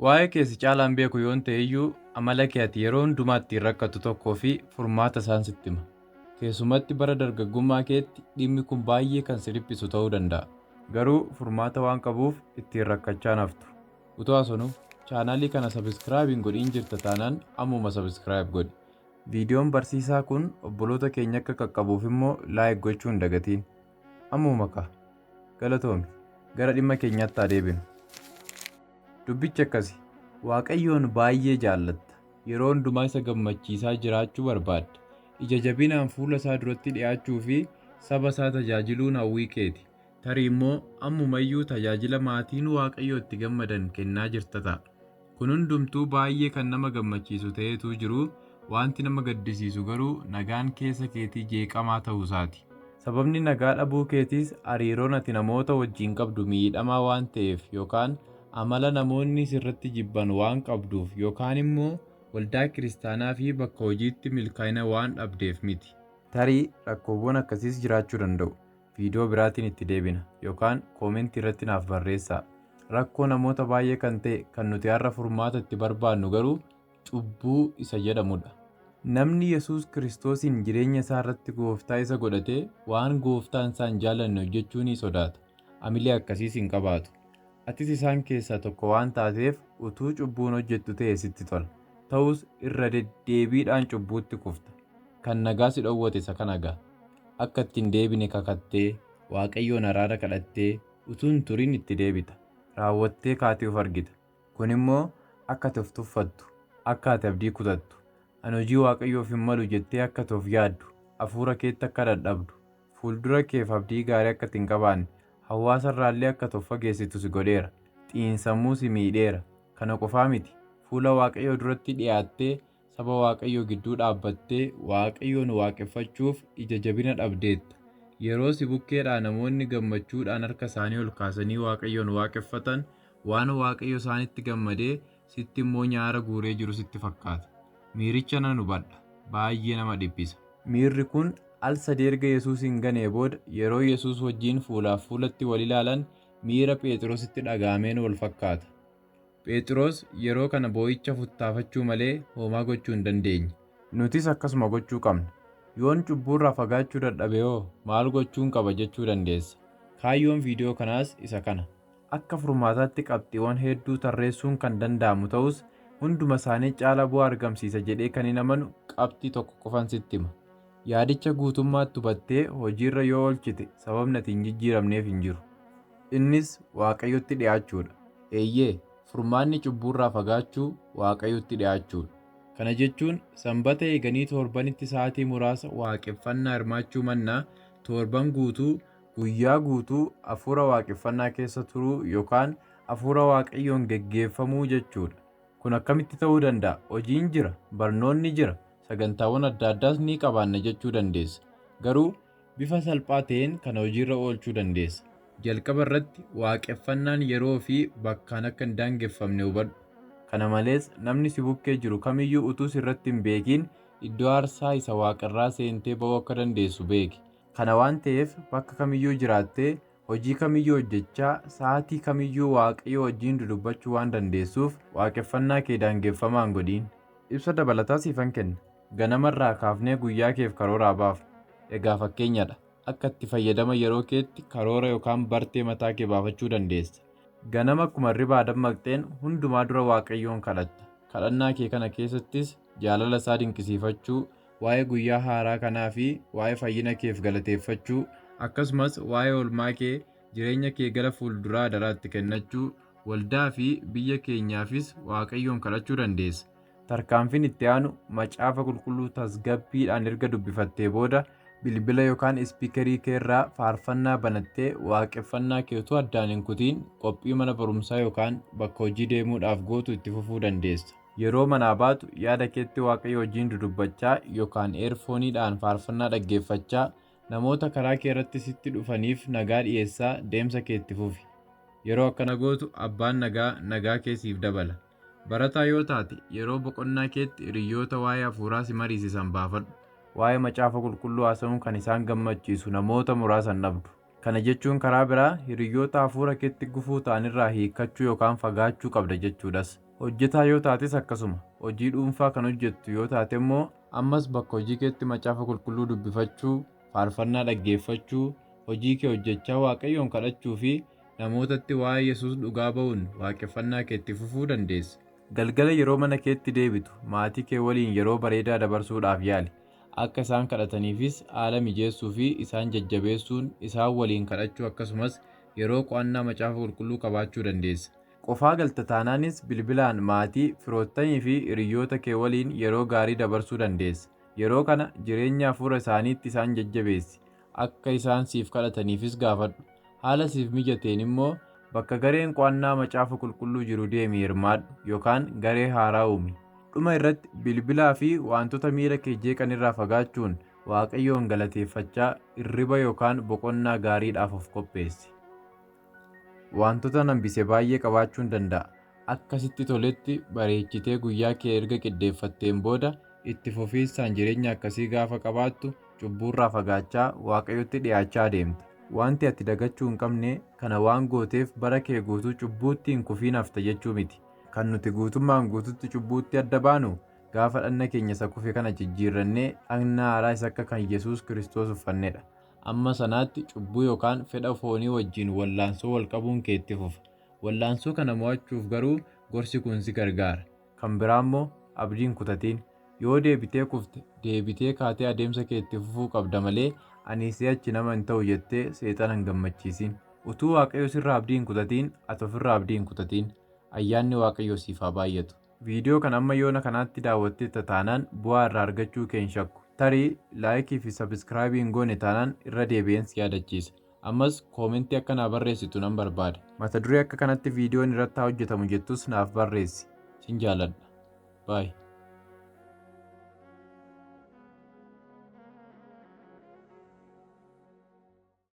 Waa'ee keessi caalaan beeku yoon ta'e iyyuu amala kee ati yeroo hundumaa ittiin rakkattu tokkoo fi furmaata isaan sitti hima. Keessumatti bara dargaggummaa keetti dhimmi kun baay'ee kan si dhiphisu ta'uu danda'a. Garuu furmaata waan qabuuf ittiin rakkachaa haftu. Utoo haasofnu chaanaalii kana sabiskiraayib hin godhin jirta taanaan ammuma sabiskiraayib godhi. Viidiyoon barsiisaa kun obboloota keenya akka qaqqabuuf immoo laayik gochuu hin dagatiin. Ammuma ka'a. Galatoomi. Gara dhimma keenyaatti haa deebinu. Dubbichi akkasi. Waaqayyoon baay'ee jaallatta. Yeroo hundumaa isa gammachiisaa jiraachuu barbaadda. Ija jabinaan fuula isaa duratti dhi'aachuu fi saba isaa tajaajiluun hawwii keeti. Tarii immoo ammumayyuu tajaajila maatiin Waaqayyoo itti gammadan kennaa jirta ta'a. Kun hundumtuu baay'ee kan nama gammachiisu ta'eetu jiru, wanti nama gaddisiisu garuu nagaan keessa keetii jeeqamaa ta'uu isaati. Sababni nagaa dhabuu keetiis hariiroon ati namoota wajjin qabdu miidhamaa waan ta'eef yookaan amala namoonni sirratti jibban waan qabduuf yookaan immoo waldaa kiristaanaa fi bakka hojiitti milkaa'ina waan dhabdeef miti. Tarii rakkoowwan akkasiis jiraachuu danda'u. Viidiyoo biraatiin itti deebina yookaan koomentii irratti naaf barreessaa. Rakkoo namoota baay'ee kan ta'e kan nuti har'a furmaata itti barbaannu garuu cubbuu isa jedhamudha. Namni Yesuus Kiristoosiin jireenya isaa irratti gooftaa isa godhatee waan gooftaan isaa hin jaallanne hojjechuu ni sodaata. Amilee akkasiis hin qabaatu. Atis isaan keessaa tokko waan taateef utuu cubbuun hojjettu ta'e sitti tola. Ta'us irra deddeebiidhaan cubbuutti kufta. Kan nagaa si dhowwate isa kana ga'a. Akka ittiin deebine kakattee Waaqayyoon araara kadhattee utuu hin turin itti deebita. Raawwattee kaatee of argita. Kun immoo akka ati of tuffattu, akka ati abdii kutattu, ani hojii Waaqayyoof hin malu jettee akka ati of yaaddu, hafuura keetti akka dadhabdu, fuuldura keef abdii gaarii akka ati hin qabaanne, hawaasa irraallee akka ati of fageessitu si godheera. Xiinsammuu si miidheera. Kana qofaa miti. Fuula Waaqayyoo duratti dhiyaattee saba Waaqayyoo gidduu dhaabbattee Waaqayyoon waaqeffachuuf ija jabina dhabdeetta. Yeroo si bukkeedhaa namoonni gammachuudhaan harka isaanii ol kaasanii Waaqayyoon waaqeffatan waan Waaqayyo isaanitti gammadee sitti immoo nyaara guuree jiru sitti fakkaata. Miiricha nan hubadha. Baay'ee nama dhiphisa. Miirri kun al sadii erga Yesuusin ganee booda yeroo Yesuus wajjin fuulaaf fuulatti wal ilaalan miira Phexrositti dhaga'ameen wal fakkaata. Phexros yeroo kana boo'icha futtaafachuu malee homaa gochuu hin dandeenye. Nutis akkasuma gochuu qabna. Yoon cubbuurraa fagaachuu dadhabe hoo maal gochuun qaba jechuu dandeessa. Kaayyoon viidiyoo kanaas isa kana. Akka furmaataatti qabxiiwwan hedduu tarreessuun kan danda'amu ta'us hunduma isaanii caala bu'aa argamsiisa jedhee kan hin amanu qabxii tokko qofan sitti hima. Yaadicha guutummaatti hubattee hojiirra yoo oolchite sababni ati hin jijjiiramneef hin jiru. Innis Waaqayyotti dhi'aachuudha. Eeyyee, furmaanni cubbuurraa fagaachuu Waaqayyotti dhi'aachuudha. Kana jechuun sanbata eeganii torbanitti sa'aatii muraasa waaqeffannaa hirmaachuu mannaa torban guutuu guyyaa guutuu hafuura waaqeffannaa keessa turuu yookaan hafuura Waaqayyoon geggeeffamuu jechuudha. Kun akkamitti ta'uu danda'a? Hojiin jira, barnoonni jira, sagantaawwan adda addaas ni qabaanna jechuu dandeessa. Garuu bifa salphaa ta'een kana hojiirra oolchuu dandeessa. Jalqaba irratti waaqeffannaan yeroo fi bakkaan akka hin daangeffamne hubadhu. Kana malees namni si bukkee jiru kamiyyuu utuu sirratti hin beekin iddoo aarsaa isa waaqarraa seentee ba'uu akka dandeessu beeki. Kana waan ta'eef bakka kamiyyuu jiraattee hojii kamiyyuu hojjechaa sa'aatii kamiyyuu Waaqayyo wajjin dudubbachuu waan dandeessuuf waaqeffannaa kee daangeffamaa hin godhin. Ibsa dabalataa siifan kenna. Ganamarraa kaafnee guyyaa keef karooraa baafna. Egaa fakkeenyadha. Akka itti fayyadama yeroo keetti karoora yookaan bartee mataa kee baafachuu dandeessa. Ganama akkuma hirribaa dammaqxeen hundumaa dura Waaqayyoon kadhatta. Kadhannaa kee kana keessattis jaalala isaa dinqisiifachuu, waa'ee guyyaa haaraa kanaa fi waa'ee fayyina keef galateeffachuu, akkasumas waa'ee oolmaa kee jireenya kee gara fuulduraa daraatti kennachuu, waldaa fi biyya keenyaafis Waaqayyoon kadhachuu dandeessa. Tarkaanfiin itti aanu macaafa qulqulluu tasgabbiidhaan erga dubbifattee booda bilbila yookaan ispiikerii kee irraa faarfannaa banattee waaqeffannaa kee utuu addaan hin kutiin qophii mana barumsaa yookaan bakka hojii deemuudhaaf gootu itti fufuu dandeessa. Yeroo manaa baatu yaada keetti Waaqayyo wajjin dudubbachaa yookaan eerfooniidhaan faarfannaa dhaggeeffachaa namoota karaa kee irratti sitti dhufaniif nagaa dhiyeessaa deemsa kee itti fufi. Yeroo akkana gootu abbaan nagaa kee siif dabala. Barataa yoo taate yeroo boqonnaa keetti hiriyoota waa'ee hafuuraa si mariisisan baafadhu. Waa'ee macaafa qulqulluu haasa'uun kan isaan gammachiisu namoota muraasan dhabdu. Kana jechuun karaa biraa hiriyoota hafuura keetti gufuu ta'anirraa hiikkachuu yookaan fagaachuu qabda jechuudhas. Hojjetaa yoo taates akkasuma hojii dhuunfaa kan hojjettu yoo taate immoo ammas bakka hojii keetti macaafa qulqulluu dubbifachuu, faarfannaa dhaggeeffachuu, hojii kee hojjechaa Waaqayyoon kadhachuu fi namootatti waa'ee Yesuus dhugaa ba'uun waaqeffannaa kee itti fufuu dandeessa. Galgala yeroo mana keetti deebitu maatii kee waliin yeroo bareedaa dabarsuudhaaf yaali. Akka isaan kadhataniifis haala mijeessuu fi isaan jajjabeessuun isaan waliin kadhachuu akkasumas yeroo qo'annaa macaafa qulqulluu qabaachuu dandeessa. Qofaa galta taanaanis bilbilaan maatii, firoottanii fi hiriyoota kee waliin yeroo gaarii dabarsuu dandeessa. Yeroo kana jireenya hafuura isaaniitti isaan jajjabeessi. Akka isaan siif kadhataniifis gaafadhu. Haala siif mijateen immoo bakka gareen qo'annaa macaafa qulqulluu jiru deemii hirmaadhu yookaan garee haaraa uumi. Dhuma irratti bilbilaa fi wantoota miira kee jeeqan irraa fagaachuun Waaqayyoon galateeffachaa hirriba yookaan boqonnaa gaariidhaaf of qopheessi. Wantoota hambise baay'ee qabaachuun danda'a. Akkasitti toletti bareechitee guyyaa kee erga qiddeeffatteen booda itti fufiinsaan jireenya akkasii gaafa qabaattu cubbuurraa fagaachaa Waaqayyotti dhiyaachaa deemta. Wanti ati dagachuu hin qabne kana waan gooteef bara kee guutuu cubbuutti hin kufiin hafta jechuu miti. Kan nuti guutummaan guututti cubbuutti adda baanu gaafa dhanna keenya isa kufe kana jijjiirrannee dhagna haaraa isa akka kan Yesuus Kiristoos uffannedha. Amma sanaatti cubbuu yookaan fedha foonii wajjin wallaansoo wal qabuun kee itti fufa. Wallaansoo kana mo'achuuf garuu gorsi kun si gargaara. Kan biraa immoo abdiin kutatiin. Yoo deebitee kufte deebitee kaatee adeemsa kee itti fufuu qabda malee ani si'achi nama hin ta'u jettee seexana hin gammachiisin. Utuu Waaqayyo sirraa abdii hin kutatiin ati ofirraa abdii hin kutatiin. Ayyaanni Waaqayyoo siif haa baay'atu. Viidiyoo kana amma yoona kanaatti daawwattee taanaan bu'aa irraa argachuu kee hin shakku. Tarii laayikii fi sabiskiraabii hin goone taanaan irra deebi'een si yaadachiisa. Ammas koomentii akka naa barreessitu nan barbaada. Mata duree akka kanatti viidiyoon irratti haa hojjetamu jettus naaf barreessi. Sin jaaladha. Bye.